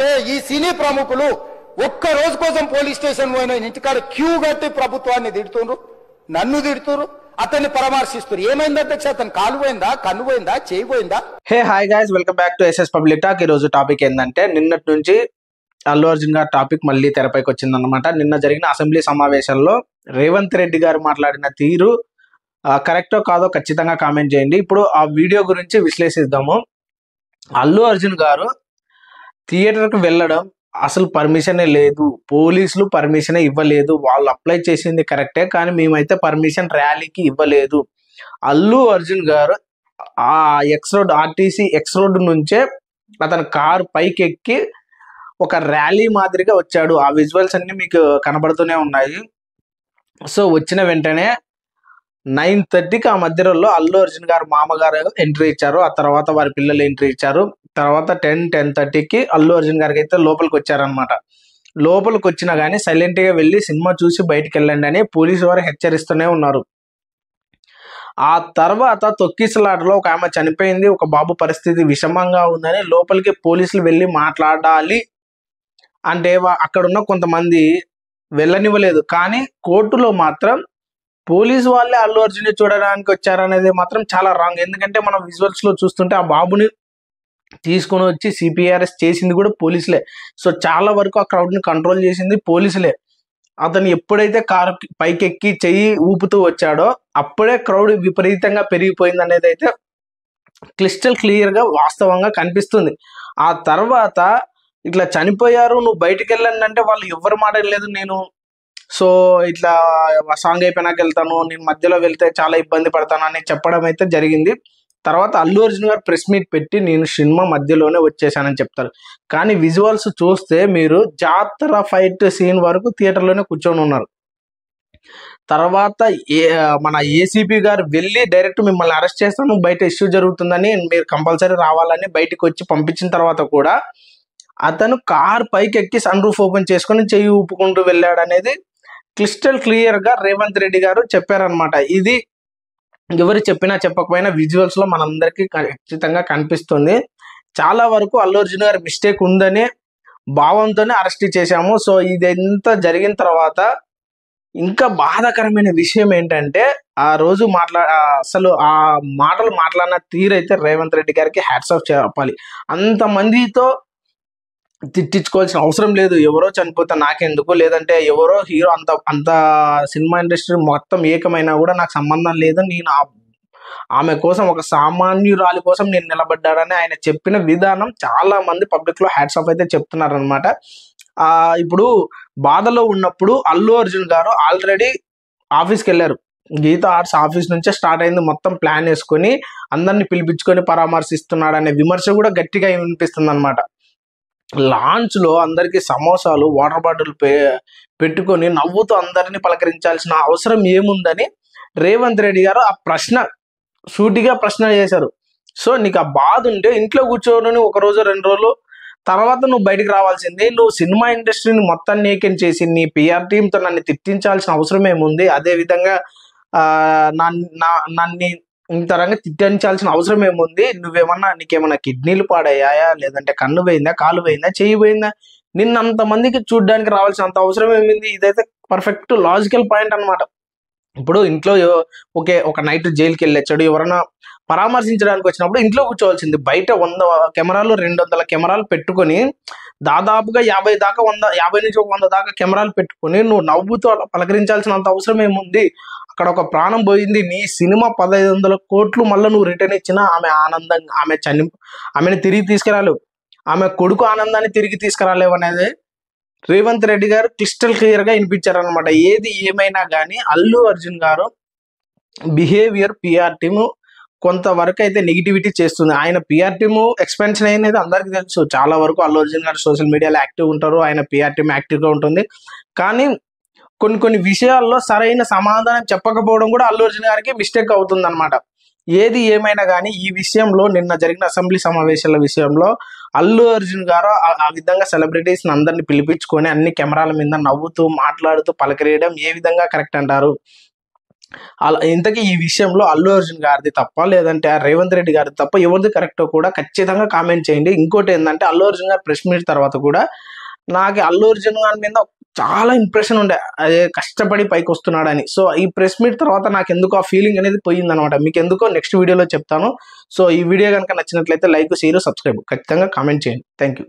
ఉంటే ఈ సినీ ప్రముఖులు ఒక్క రోజు కోసం పోలీస్ స్టేషన్ పోయిన ఇంటికాడ క్యూ కట్టి ప్రభుత్వాన్ని తిడుతుండ్రు, నన్ను తిడుతురు, అతన్ని పరామర్శిస్తారు. ఏమైంది అధ్యక్ష? అతను కాలు పోయిందా, కన్ను పోయిందా, చేయి పోయిందా? Hey hi guys, welcome back to SS public talk. ఈ రోజు టాపిక్ ఏంటంటే, నిన్నటి నుంచి అల్లు అర్జున్ గారి టాపిక్ మళ్ళీ తెరపైకి వచ్చిందనమాట. నిన్న జరిగిన అసెంబ్లీ సమావేశంలో రేవంత్ రెడ్డి గారు మాట్లాడిన తీరు కరెక్టో కాదో ఖచ్చితంగా కామెంట్ చేయండి. ఇప్పుడు ఆ వీడియో గురించి విశ్లేషిద్దాము. అల్లు అర్జున్ గారు థియేటర్కి వెళ్ళడం అసలు పర్మిషనే లేదు, పోలీసులు పర్మిషనే ఇవ్వలేదు. వాళ్ళు అప్లై చేసింది కరెక్టే, కానీ మేమైతే పర్మిషన్ ర్యాలీకి ఇవ్వలేదు. అల్లు అర్జున్ గారు ఆ X road, RTC X road నుంచే అతను కారు పైకి ఎక్కి ఒక ర్యాలీ మాదిరిగా వచ్చాడు. ఆ విజువల్స్ అన్ని మీకు కనబడుతూనే ఉన్నాయి. సో వచ్చిన వెంటనే 9:30కి ఆ మధ్యలో అల్లు అర్జున్ గారు మామగారు ఎంట్రీ ఇచ్చారు. ఆ తర్వాత వారి పిల్లలు ఎంట్రీ ఇచ్చారు. తర్వాత 10-10:30కి అల్లు అర్జున్ గారికి అయితే లోపలికి వచ్చారనమాట. లోపలికి వచ్చినా కానీ సైలెంట్గా వెళ్ళి సినిమా చూసి బయటికి వెళ్ళండి అని పోలీసు వారు హెచ్చరిస్తూనే ఉన్నారు. ఆ తర్వాత తొక్కిసలాటలో ఒక ఆమె చనిపోయింది, ఒక బాబు పరిస్థితి విషమంగా ఉందని లోపలికి పోలీసులు వెళ్ళి మాట్లాడాలి అంటే అక్కడ ఉన్న కొంతమంది వెళ్ళనివ్వలేదు. కానీ కోర్టులో మాత్రం పోలీసు వాళ్ళే అల్లు అర్జున్ చూడడానికి వచ్చారనేది మాత్రం చాలా రాంగ్. ఎందుకంటే మనం విజువల్స్ లో చూస్తుంటే ఆ బాబుని తీసుకొని వచ్చి సిపిఆర్ఎస్ చేసింది కూడా పోలీసులే. సో చాలా వరకు ఆ క్రౌడ్ ని కంట్రోల్ చేసింది పోలీసులే. అతను ఎప్పుడైతే కారు పైకెక్కి చెయ్యి ఊపుతూ వచ్చాడో అప్పుడే క్రౌడ్ విపరీతంగా పెరిగిపోయింది అనేది అయితే క్లిస్టల్ క్లియర్ గా వాస్తవంగా కనిపిస్తుంది. ఆ తర్వాత ఇట్లా చనిపోయారు, నువ్వు బయటికి వెళ్ళండి అంటే వాళ్ళు ఎవరు మాట లేదు. నేను సో ఇట్లా సాంగ్ అయిపోయినాక వెళ్తాను, నేను మధ్యలో వెళ్తే చాలా ఇబ్బంది పడతాను అని చెప్పడం అయితే జరిగింది. తర్వాత అల్లు అర్జున్ గారు ప్రెస్ మీట్ పెట్టి నేను సినిమా మధ్యలోనే వచ్చేసానని చెప్తారు. కానీ విజువల్స్ చూస్తే మీరు జాతర ఫైట్ సీన్ వరకు థియేటర్లోనే కూర్చొని ఉన్నారు. తర్వాత మన ఏసీపీ గారు వెళ్ళి డైరెక్ట్ మిమ్మల్ని అరెస్ట్ చేస్తాను, బయట ఇష్యూ జరుగుతుందని మీరు కంపల్సరీ రావాలని బయటకు వచ్చి పంపించిన తర్వాత కూడా అతను కార్ పైకి ఎక్కి సన్ రూఫ్ ఓపెన్ చేసుకొని చెయ్యి ఊపుకుంటూ వెళ్ళాడు అనేది క్లిస్టల్ క్లియర్ గా రేవంత్ రెడ్డి గారు చెప్పారనమాట. ఇది ఎవరు చెప్పినా చెప్పకపోయినా విజువల్స్ లో మనందరికీ ఖచ్చితంగా కనిపిస్తుంది. చాలా వరకు అల్లు అర్జున్ గారి మిస్టేక్ ఉందనే భావంతోనే అరెస్ట్ చేశాము. సో ఇదంతా జరిగిన తర్వాత ఇంకా బాధాకరమైన విషయం ఏంటంటే, ఆ రోజు అసలు ఆ మాటలు మాట్లాడిన తీరైతే రేవంత్ రెడ్డి గారికి హ్యాట్స్ ఆఫ్ చెప్పాలి. అంతమందితో తిట్టించుకోవాల్సిన అవసరం లేదు. ఎవరో చనిపోతే నాకెందుకు, లేదంటే ఎవరో హీరో అంత సినిమా ఇండస్ట్రీ మొత్తం ఏకమైనా కూడా నాకు సంబంధం లేదు, నేను ఆమె కోసం, ఒక సామాన్యురాలి కోసం నేను నిలబడ్డాడని ఆయన చెప్పిన విధానం చాలా మంది పబ్లిక్ లో హ్యాట్స్ ఆఫ్ అయితే చెప్తున్నారు అనమాట. ఇప్పుడు బాధలో ఉన్నప్పుడు అల్లు అర్జున్ గారు ఆల్రెడీ ఆఫీస్కి వెళ్ళారు. గీతా ఆర్ట్స్ ఆఫీస్ నుంచే స్టార్ట్ అయింది, మొత్తం ప్లాన్ వేసుకొని అందరిని పిలిపించుకొని పరామర్శిస్తున్నాడు అనే విమర్శ కూడా గట్టిగా వినిపిస్తుంది అనమాట. లాంచ్ లో అందరికి సమోసాలు, వాటర్ బాటిల్ పెట్టుకొని నవ్వుతూ అందరినీ పలకరించాల్సిన అవసరం ఏముందని రేవంత్ రెడ్డి గారు ఆ ప్రశ్న సూటిగా ప్రశ్న చేశారు. సో నీకు ఆ బాధ ఉంటే ఇంట్లో కూర్చోని 1 రోజు 2 రోజులు తర్వాత నువ్వు బయటికి రావాల్సింది. నువ్వు సినిమా ఇండస్ట్రీని మొత్తాన్ని ఏకం చేసి నీ పిఆర్ టీంతో నన్ను తిట్టించాల్సిన అవసరం ఏముంది? అదే విధంగా నన్ను ఇంతరంగా తిట్టించాల్సిన అవసరం ఏముంది? నీకేమన్నా కిడ్నీలు పాడయ్యాయా, లేదంటే కన్ను పోయిందా, కాలు పోయిందా, చెయ్యి పోయిందా? నిన్నంత మందికి చూడడానికి రావాల్సినంత అవసరం ఏమైంది? ఇదైతే పర్ఫెక్ట్ లాజికల్ పాయింట్ అనమాట. ఇప్పుడు ఇంట్లో ఒక నైట్ జైలుకి వెళ్ళొచ్చాడు, ఎవరైనా పరామర్శించడానికి వచ్చినప్పుడు ఇంట్లో కూర్చోవాల్సింది. బయట 100 కెమెరాలు 200 కెమెరాలు పెట్టుకొని దాదాపుగా 50 నుంచి 100 దాకా కెమెరాలు పెట్టుకొని నువ్వు నవ్వుతూ అలా పలకరించాల్సినంత అవసరం ఏముంది? అక్కడ ఒక ప్రాణం పోయింది, నీ సినిమా 1500 కోట్లు మళ్ళీ నువ్వు రిటర్న్ ఇచ్చినా ఆమె ఆనందంగా ఆమెను తిరిగి తీసుకురాలేవు, ఆమె కొడుకు ఆనందాన్ని తిరిగి తీసుకురాలేవు అనేది రేవంత్ రెడ్డి గారు క్లిస్టల్ క్లియర్ గా వినిపించారనమాట. ఏది ఏమైనా కానీ అల్లు అర్జున్ గారు బిహేవియర్ పిఆర్ టీము కొంతవరకు అయితే నెగిటివిటీ చేస్తుంది. ఆయన పిఆర్ టీము ఎక్స్పెన్షన్ అనేది అందరికీ తెలుసు. చాలా వరకు అల్లు అర్జున్ గారు సోషల్ మీడియాలో యాక్టివ్ ఉంటారు, ఆయన పిఆర్ టీమ్ యాక్టివ్ గా ఉంటుంది. కానీ కొన్ని విషయాల్లో సరైన సమాధానం చెప్పకపోవడం కూడా అల్లు అర్జున్ గారికి మిస్టేక్ అవుతుంది అనమాట. ఏది ఏమైనా కానీ ఈ విషయంలో నిన్న జరిగిన అసెంబ్లీ సమావేశాల విషయంలో అల్లు అర్జున్ గారు ఆ విధంగా సెలబ్రిటీస్ అందరిని పిలిపించుకొని అన్ని కెమెరాల మీద నవ్వుతూ మాట్లాడుతూ పలకరేయడం ఏ విధంగా కరెక్ట్ అంటారు? అలా ఇంతకీ ఈ విషయంలో అల్లు అర్జున్ గారిది తప్ప లేదంటే ఆ రేవంత్ రెడ్డి గారిది తప్ప ఎవరిది కరెక్టో కూడా ఖచ్చితంగా కామెంట్ చేయండి. ఇంకోటి ఏంటంటే అల్లు అర్జున్ గారు ప్రెస్ మీట్ తర్వాత కూడా నాకు అల్లు అర్జున్ గారి మీద చాలా ఇంప్రెషన్ ఉండే, అదే కష్టపడి పైకి వస్తున్నాడని. సో ఈ ప్రెస్ మీట్ తర్వాత నాకు ఎందుకు ఆ ఫీలింగ్ అనేది పోయిందనమాట. మీకు ఎందుకో నెక్స్ట్ వీడియోలో చెప్తాను. సో ఈ వీడియో కనుక నచ్చినట్లయితే లైక్, షేర్, సబ్స్క్రైబ్ ఖచ్చితంగా కామెంట్ చేయండి. Thank you.